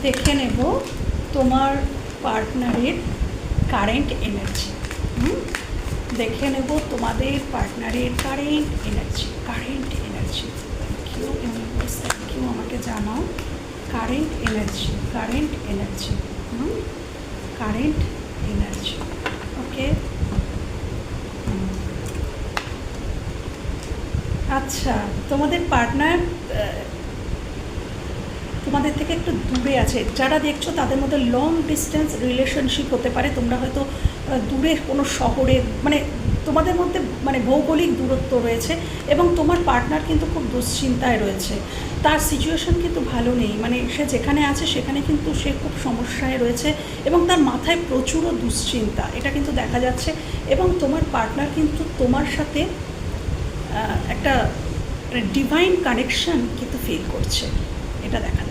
দেখে নেব তোমার পার্টনারের কারেন্ট এনার্জি। দেখে নেব তোমাদের পার্টনারের current energy. Thank you universe, thank you, আমাকে জানাও current energy. Current energy, okay. আচ্ছা, তোমাদের পার্টনার তোমাদের থেকে একটু দূরে আছে। যারা দেখছো তাদের মধ্যে লং ডিস্টেন্স রিলেশনশিপ হতে পারে। তোমরা হয়তো দূরের কোনো শহরে, মানে তোমাদের মধ্যে মানে ভৌগোলিক দূরত্ব রয়েছে এবং তোমার পার্টনার কিন্তু খুব দুশ্চিন্তায় রয়েছে। তার সিচুয়েশন কিন্তু ভালো নেই, মানে সে যেখানে আছে সেখানে কিন্তু সে খুব সমস্যায় রয়েছে এবং তার মাথায় প্রচুর দুশ্চিন্তা, এটা কিন্তু দেখা যাচ্ছে। এবং তোমার পার্টনার কিন্তু তোমার সাথে একটা ডিভাইন কানেকশন কিন্তু ফিল করছে, এটা দেখা